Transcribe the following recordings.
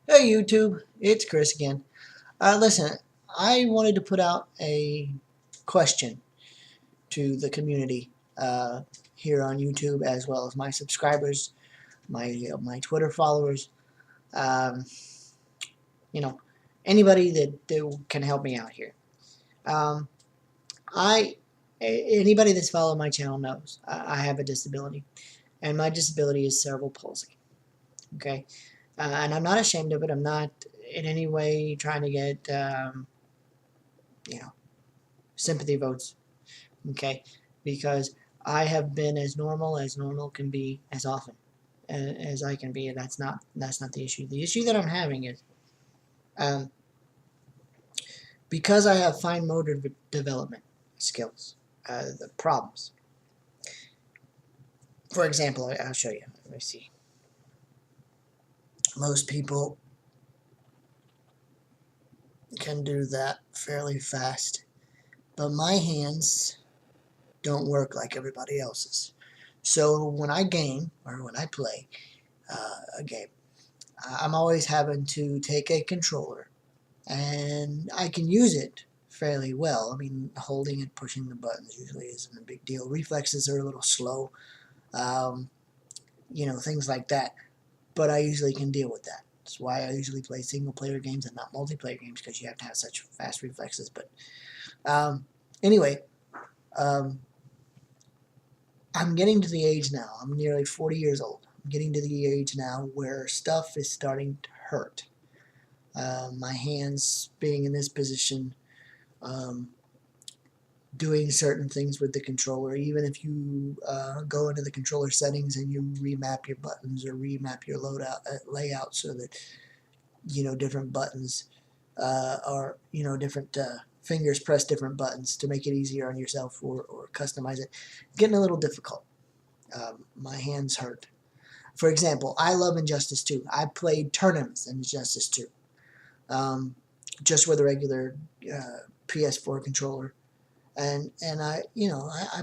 Hey YouTube, it's Chris again. Listen, I wanted to put out a question to the community here on YouTube, as well as my subscribers, my Twitter followers. Um, you know, anybody that can help me out here. Um, I Anybody that's followed my channel knows I have a disability, and my disability is cerebral palsy. Okay, and I'm not ashamed of it. I'm not in any way trying to get you know sympathy votes, okay? Because I have been as normal can be, as often as I can be. That's not the issue. The issue that I'm having is um, because I have fine motor development skills. The problems. For example, I'll show you. Let me see. Most people can do that fairly fast, but my hands don't work like everybody else's. So when I game or when I play a game, I'm always having to take a controller, and I can use it fairly well. I mean, holding and pushing the buttons usually isn't a big deal. Reflexes are a little slow, um, things like that. But I usually can deal with that. That's why I usually play single-player games and not multiplayer games, because you have to have such fast reflexes. But anyway, um, I'm getting to the age now. I'm nearly 40 years old. I'm getting to the age now where stuff is starting to hurt. My hands being in this position, um, doing certain things with the controller. Even if you go into the controller settings and you remap your buttons or remap your layout so that different buttons are different fingers press different buttons to make it easier on yourself, or customize it. Getting a little difficult. My hands hurt. For example, I love Injustice 2. I played tournaments in Injustice 2. Just with a regular PS4 controller, and I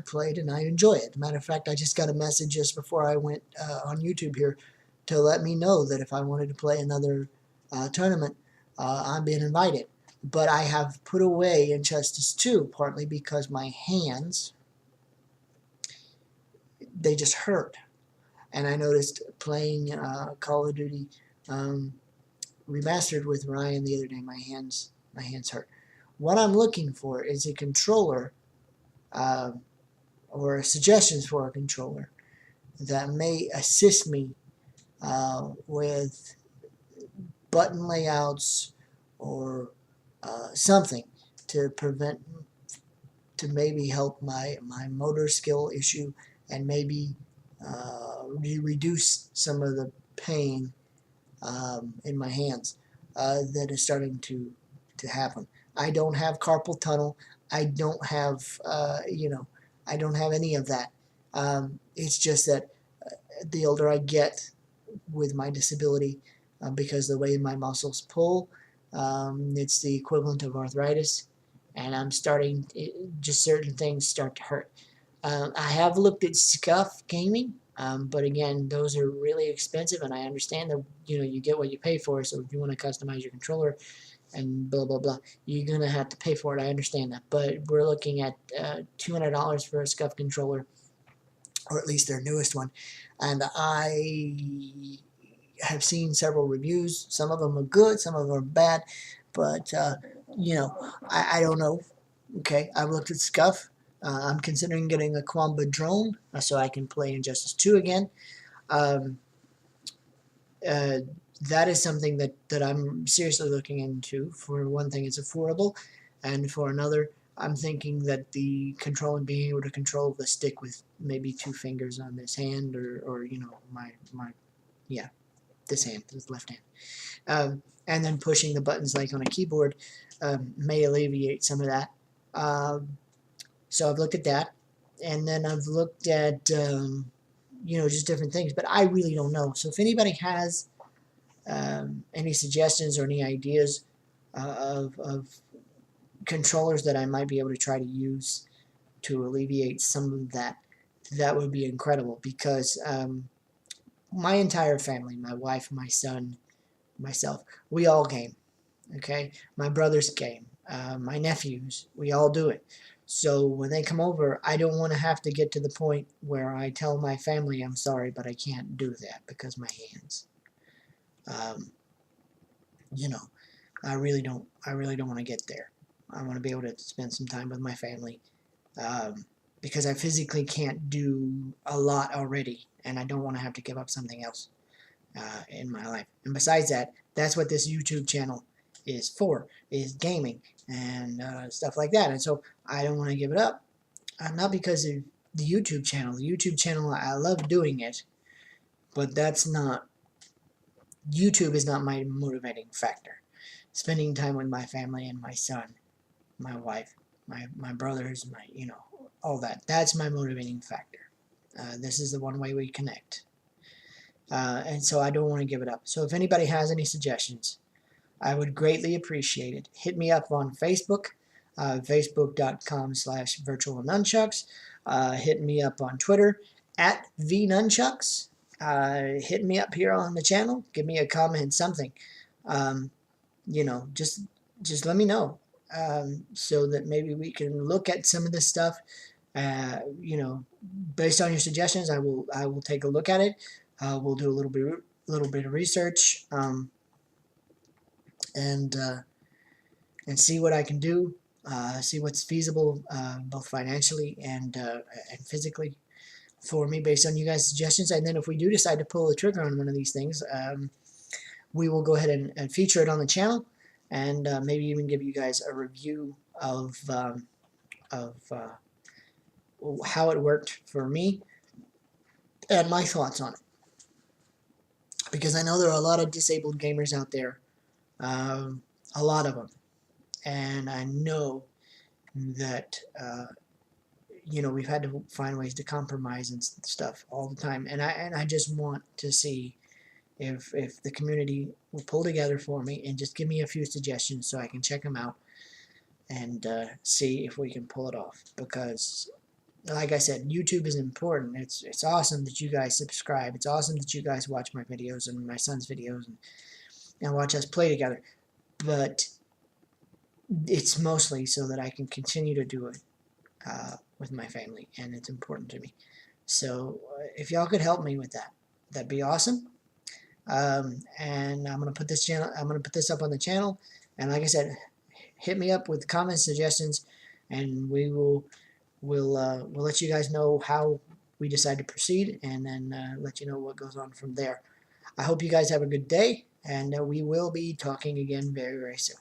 played and I enjoy it. Matter of fact, I just got a message just before I went on YouTube here to let me know that if I wanted to play another tournament, I'm being invited. But I have put away Injustice 2 partly because my hands, they just hurt. And I noticed playing Call of Duty um, Remastered with Ryan the other day, my hands hurt. What I'm looking for is a controller, uh, or suggestions for a controller that may assist me with button layouts, or something to prevent to maybe help my motor skill issue, and maybe reduce some of the pain in my hands that is starting to happen. I don't have carpal tunnel. I don't have I don't have any of that. It's just that the older I get with my disability, because the way my muscles pull, it's the equivalent of arthritis, and I'm starting just certain things start to hurt. I have looked at SCUF gaming, but again, those are really expensive, and I understand that you get what you pay for. So if you want to customize your controller and blah blah blah, you're gonna have to pay for it. I understand that, but we're looking at $200 for a SCUF controller, or at least their newest one. And I have seen several reviews. Some of them are good, some of them are bad, but I don't know. Okay, I've looked at SCUF. I'm considering getting a Quamba drone so I can play Injustice 2 again. Um, uh, that is something that I'm seriously looking into. For one thing, it's affordable, and for another, I'm thinking that the being able to control the stick with maybe two fingers on this hand, or my yeah, this hand, this left hand, and then pushing the buttons like on a keyboard may alleviate some of that. So I've looked at that, and then I've looked at just different things, but I really don't know. So if anybody has any suggestions or any ideas of controllers that I might be able to try to use to alleviate some of that, that would be incredible, because my entire family, my wife, my son, myself. We all game. Okay, my brothers game, my nephews, we all do it. So when they come over, I don't want to have to get to the point where I tell my family I'm sorry, but I can't do that because my hands. Um, you know, I really don't. I really don't want to get there. I want to be able to spend some time with my family because I physically can't do a lot already, and I don't want to have to give up something else in my life. And besides that, that's what this YouTube channel is for, is gaming and stuff like that. And so I don't want to give it up. Not because of the YouTube channel. The YouTube channel, I love doing it, but that's not, YouTube is not my motivating factor. Spending time with my family and my son, my wife, my brothers, all that. That's my motivating factor. This is the one way we connect. And so I don't want to give it up. So if anybody has any suggestions, I would greatly appreciate it. Hit me up on Facebook, facebook.com/virtualnunchucks. Hit me up on Twitter, @vnunchucks. Hit me up here on the channel. Give me a comment, something. Just let me know so that maybe we can look at some of this stuff. Based on your suggestions, I will take a look at it. We'll do a little bit of research and see what I can do. See what's feasible, both financially and physically, for me, based on you guys' suggestions. And then if we do decide to pull the trigger on one of these things, we will go ahead and feature it on the channel, and maybe even give you guys a review of how it worked for me and my thoughts on it. Because I know there are a lot of disabled gamers out there, a lot of them, and I know that we've had to find ways to compromise and stuff all the time, and I just want to see if the community will pull together for me and just give me a few suggestions so I can check them out and see if we can pull it off. Because like I said, YouTube is important. It's awesome that you guys subscribe. It's awesome that you guys watch my videos and my son's videos and watch us play together. But it's mostly so that I can continue to do it with my family, and it's important to me. So if y'all could help me with that, that'd be awesome. And I'm gonna put this up on the channel. And like I said, hit me up with comments, suggestions, and we'll let you guys know how we decide to proceed, and then let you know what goes on from there. I hope you guys have a good day, and we will be talking again very, very soon.